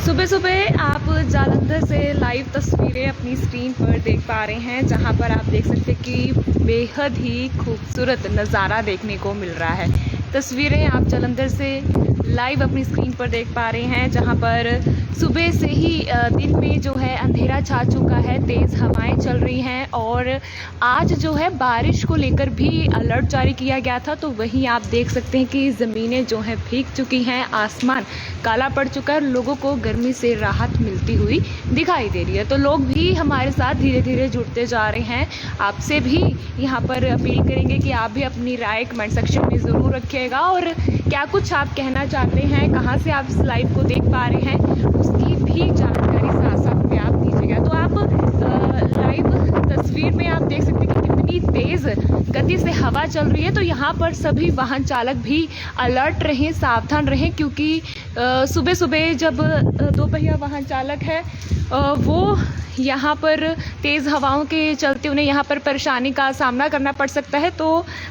सुबह सुबह आप जालंधर से लाइव तस्वीरें अपनी स्क्रीन पर देख पा रहे हैं, जहां पर आप देख सकते हैं कि बेहद ही खूबसूरत नज़ारा देखने को मिल रहा है। तस्वीरें आप जालंधर से लाइव अपनी स्क्रीन पर देख पा रहे हैं, जहां पर सुबह से ही दिन में जो है अंधेरा छा चुका है, तेज़ हवाएं चल रही हैं और आज जो है बारिश को लेकर भी अलर्ट जारी किया गया था। तो वहीं आप देख सकते हैं कि ज़मीनें जो हैं भीग चुकी हैं, आसमान काला पड़ चुका है, लोगों को गर्मी से राहत मिलती हुई दिखाई दे रही है। तो लोग भी हमारे साथ धीरे धीरे जुड़ते जा रहे हैं। आपसे भी यहाँ पर अपील करेंगे कि आप भी अपनी राय कमेंट सेक्शन में ज़रूर रखिएगा और क्या कुछ आप कहना चाहते हैं, कहाँ से आप इस लाइव को देख पा रहे हैं, उसकी भी जानकारी साथ साथ में आप दीजिएगा। तो आप लाइव तस्वीर में आप देख सकते हैं कि कितनी तेज़ गति से हवा चल रही है। तो यहाँ पर सभी वाहन चालक भी अलर्ट रहें, सावधान रहें, क्योंकि सुबह सुबह जब दोपहिया वाहन चालक है वो यहाँ पर तेज़ हवाओं के चलते उन्हें यहाँ पर परेशानी का सामना करना पड़ सकता है। तो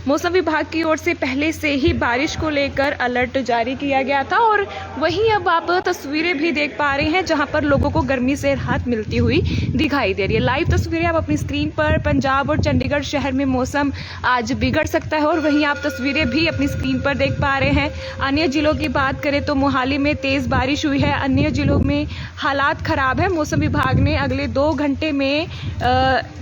मौसम विभाग की ओर से पहले से ही बारिश को लेकर अलर्ट जारी किया गया था और वहीं अब आप तस्वीरें भी देख पा रहे हैं, जहाँ पर लोगों को गर्मी से राहत मिलती हुई दिखाई दे रही है। लाइव तस्वीरें आप अपनी स्क्रीन पर पंजाब और चंडीगढ़ शहर में मौसम आज बिगड़ सकता है और वहीं आप तस्वीरें भी अपनी स्क्रीन पर देख पा रहे हैं। अन्य जिलों की बात करें तो मोहाली में तेज़ बारिश हुई है, अन्य जिलों में हालात ख़राब है। मौसम विभाग ने अगले 2 घंटे में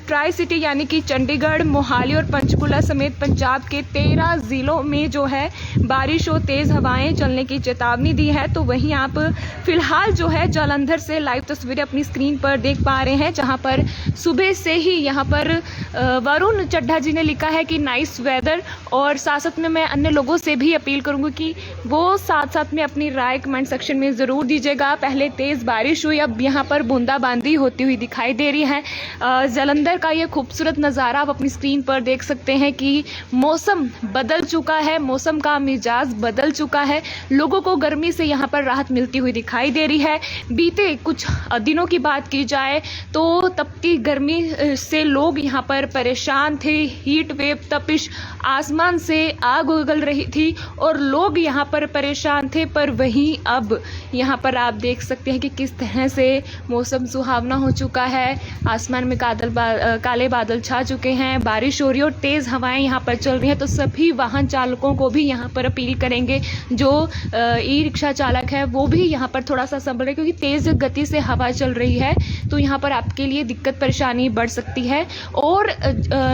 ट्राई सिटी यानी कि चंडीगढ़, मोहाली और पंचकुला समेत पंजाब के 13 ज़िलों में जो है बारिश और तेज़ हवाएं चलने की चेतावनी दी है। तो वहीं आप फिलहाल जो है जालंधर से लाइव तस्वीरें अपनी स्क्रीन पर देख पा रहे हैं, जहां पर सुबह से ही यहाँ पर वरुण चड्ढा जी ने लिखा है कि नाइस वेदर। और साथ साथ में मैं अन्य लोगों से भी अपील करूँगी कि वो साथ साथ में अपनी राय कमेंट सेक्शन में ज़रूर दीजिएगा। पहले तेज़ बारिश हुई, अब यहाँ पर बूंदाबांदी होती हुई दिखाई दे रही है। जालंधर का ये खूबसूरत नज़ारा आप अपनी स्क्रीन पर देख सकते हैं कि मौसम बदल चुका है, मौसम का मिजाज बदल चुका है, लोगों को गर्मी से यहाँ पर राहत मिलती हुई दिखाई दे रही है। बीते कुछ दिनों की बात की जाए तो तपती गर्मी से लोग यहाँ पर परेशान थे, हीट वेव, तपिश, आसमान से आग उगल रही थी और लोग यहाँ पर परेशान थे। पर वहीं अब यहाँ पर आप देख सकते हैं कि किस तरह से मौसम सुहावना हो चुका है, आसमान में काले बादल छा चुके हैं, बारिश हो रही है और तेज़ हवाएं यहाँ पर चल रही हैं। तो सभी वाहन चालकों को भी यहाँ पर अपील करेंगे, जो ई रिक्शा चालक है वो भी यहाँ पर थोड़ा सा संभल रहे, क्योंकि तेज़ गति से हवा चल रही है तो यहाँ पर आपके लिए दिक्कत परेशानी बढ़ सकती है। और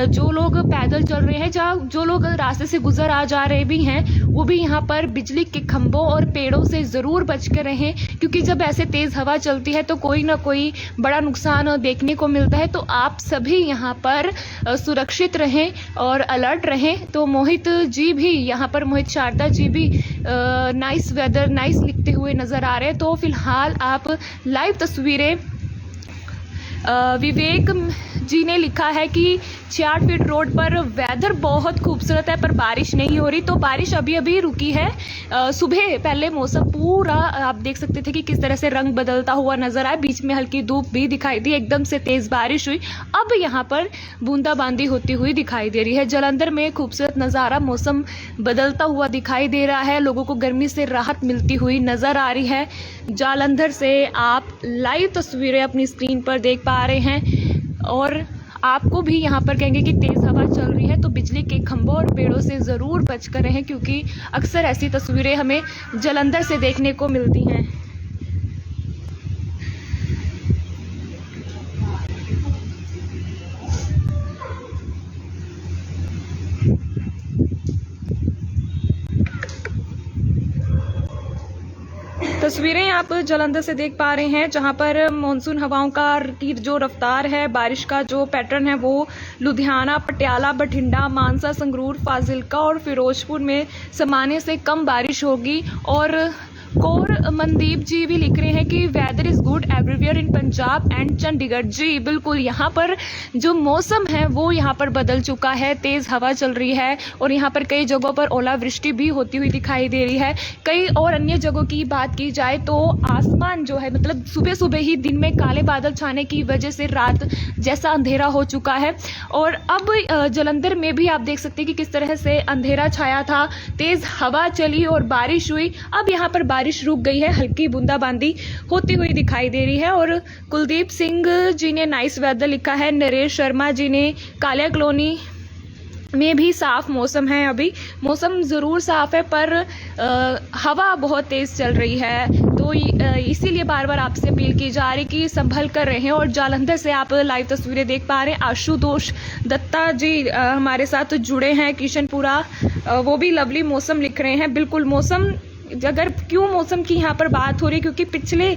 जो लोग पैदल चल रहे हैं, जो लोग रास्ते से गुजर आ जा रहे भी हैं, वो भी यहाँ पर बिजली के खंभों और पेड़ों से ज़रूर बच कर रहें, क्योंकि जब ऐसे तेज़ हवा चलती है तो कोई ना कोई बड़ा नुकसान देखने को मिलता है। तो आप सभी यहाँ पर सुरक्षित रहें और अलर्ट रहें। तो मोहित जी भी यहाँ पर, मोहित शारदा जी भी नाइस वेदर, नाइस लिखते हुए नज़र आ रहे हैं। तो फिलहाल आप लाइव तस्वीरें विवेक जी ने लिखा है कि 66 फीट रोड पर वेदर बहुत खूबसूरत है पर बारिश नहीं हो रही। तो बारिश अभी अभी रुकी है। सुबह पहले मौसम पूरा आप देख सकते थे कि किस तरह से रंग बदलता हुआ नजर आया, बीच में हल्की धूप भी दिखाई दी, एकदम से तेज़ बारिश हुई, अब यहाँ पर बूंदाबांदी होती हुई दिखाई दे रही है। जालंधर में खूबसूरत नज़ारा, मौसम बदलता हुआ दिखाई दे रहा है, लोगों को गर्मी से राहत मिलती हुई नज़र आ रही है। जालंधर से आप लाइव तस्वीरें अपनी स्क्रीन पर देख पा रहे हैं और आपको भी यहाँ पर कहेंगे कि तेज़ हवा चल रही है तो बिजली के खंभों और पेड़ों से ज़रूर बचकर रहें, क्योंकि अक्सर ऐसी तस्वीरें हमें जालंधर से देखने को मिलती हैं। तस्वीरें आप जालंधर से देख पा रहे हैं, जहां पर मानसून हवाओं की जो रफ्तार है, बारिश का जो पैटर्न है वो लुधियाना, पटियाला, बठिंडा, मानसा, संगरूर, फाजिलका और फिरोजपुर में सामान्य से कम बारिश होगी। और कौर मनदीप जी भी लिख रहे हैं कि weather is good everywhere in Punjab and Chandigarh. जी बिल्कुल, यहाँ पर जो मौसम है वो यहाँ पर बदल चुका है, तेज़ हवा चल रही है और यहाँ पर कई जगहों पर ओलावृष्टि भी होती हुई दिखाई दे रही है। कई और अन्य जगहों की बात की जाए तो आसमान जो है, मतलब सुबह सुबह ही दिन में काले बादल छाने की वजह से रात जैसा अंधेरा हो चुका है। और अब जालंधर में भी आप देख सकते हैं कि किस तरह से अंधेरा छाया था, तेज़ हवा चली और बारिश हुई। अब यहाँ पर बारिश रुक गई है, हल्की बूंदाबांदी होती हुई दिखाई दे रही है। और कुलदीप सिंह जी ने नाइस वेदर लिखा है। नरेश शर्मा जी ने कालिया कॉलोनी में भी साफ मौसम है। अभी मौसम ज़रूर साफ है पर हवा बहुत तेज़ चल रही है, तो इसीलिए बार बार आपसे अपील की जा रही कि संभल कर रहें। और जालंधर से आप लाइव तस्वीरें देख पा रहे हैं। आशुतोष दत्ता जी हमारे साथ जुड़े हैं किशनपुरा, वो भी लवली मौसम लिख रहे हैं। बिल्कुल मौसम, अगर क्यों मौसम की यहाँ पर बात हो रही है, क्योंकि पिछले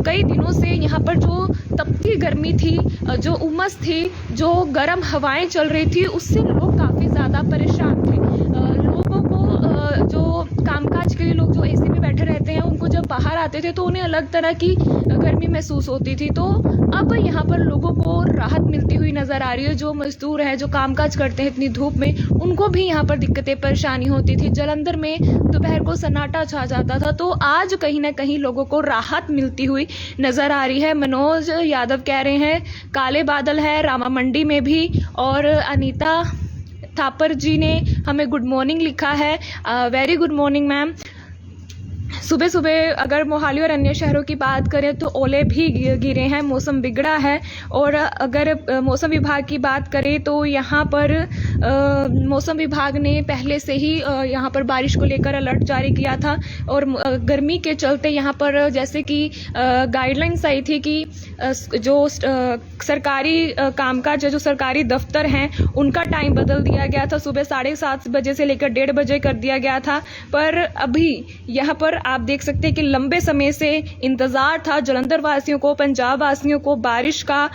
कई दिनों से यहाँ पर जो तपती गर्मी थी, जो उमस थी, जो गर्म हवाएं चल रही थी, उससे लोग काफ़ी ज़्यादा परेशान थे। लोगों को जो कामकाज के लिए लोग जो एसी में बैठे रहते हैं, उनको जब बाहर आते थे तो उन्हें अलग तरह की गर्मी महसूस होती थी। तो अब यहाँ पर लोगों को राहत मिलती हुई नज़र आ रही है। जो मजदूर हैं, जो कामकाज करते हैं इतनी धूप में, उनको भी यहाँ पर दिक्कतें परेशानी होती थी। जालंधर में दोपहर को सन्नाटा छा जाता था, तो आज कहीं ना कहीं लोगों को राहत मिलती हुई नज़र आ रही है। मनोज यादव कह रहे हैं काले बादल है रामा मंडी में भी। और अनीता थापर जी ने हमें गुड मॉर्निंग लिखा है। Very good morning ma'am. सुबह सुबह अगर मोहाली और अन्य शहरों की बात करें तो ओले भी गिरे हैं, मौसम बिगड़ा है। और अगर मौसम विभाग की बात करें तो यहाँ पर मौसम विभाग ने पहले से ही यहाँ पर बारिश को लेकर अलर्ट जारी किया था। और गर्मी के चलते यहाँ पर जैसे कि गाइडलाइंस आई थी कि जो सरकारी कामकाज, जो सरकारी दफ्तर हैं, उनका टाइम बदल दिया गया था। सुबह 7:30 बजे से लेकर 1:30 बजे कर दिया गया था। पर अभी यहाँ पर आप देख सकते हैं कि लंबे समय से इंतजार था जालंधर वासियों को, पंजाब वासियों को बारिश का।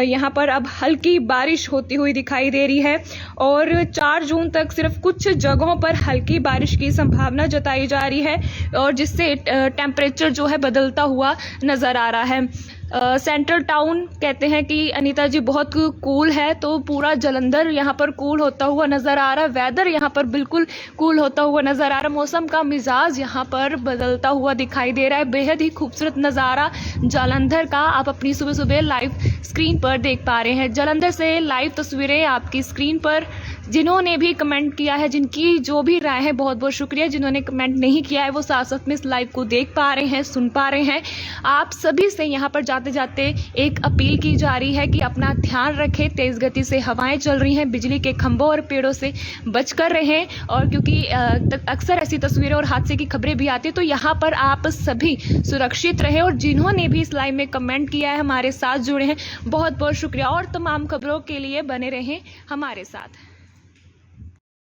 यहाँ पर अब हल्की बारिश होती हुई दिखाई दे रही है। और 4 जून तक सिर्फ कुछ जगहों पर हल्की बारिश की संभावना जताई जा रही है, और जिससे टेम्परेचर जो है बदलता हुआ नजर आ रहा है। सेंट्रल टाउन कहते हैं कि अनीता जी बहुत कूल है, तो पूरा जालंधर यहाँ पर कूल होता हुआ नज़र आ रहा है। वेदर यहाँ पर बिल्कुल कूल होता हुआ नज़र आ रहा है। मौसम का मिजाज यहाँ पर बदलता हुआ दिखाई दे रहा है। बेहद ही खूबसूरत नज़ारा जालंधर का आप अपनी सुबह सुबह लाइव स्क्रीन पर देख पा रहे हैं। जालंधर से लाइव तस्वीरें आपकी स्क्रीन पर। जिन्होंने भी कमेंट किया है, जिनकी जो भी राय है, बहुत बहुत शुक्रिया। जिन्होंने कमेंट नहीं किया है वो साथ साथ में इस लाइव को देख पा रहे हैं, सुन पा रहे हैं। आप सभी से यहाँ पर जाते जाते एक अपील की जा रही है कि अपना ध्यान रखें। तेज गति से हवाएं चल रही हैं, बिजली के खंभों और पेड़ों से बचकर रहें। और क्योंकि अक्सर ऐसी तस्वीरें और हादसे की खबरें भी आती है, तो यहाँ पर आप सभी सुरक्षित रहें। और जिन्होंने भी इस लाइव में कमेंट किया है, हमारे साथ जुड़े हैं, बहुत बहुत शुक्रिया। और तमाम खबरों के लिए बने रहें हमारे साथ।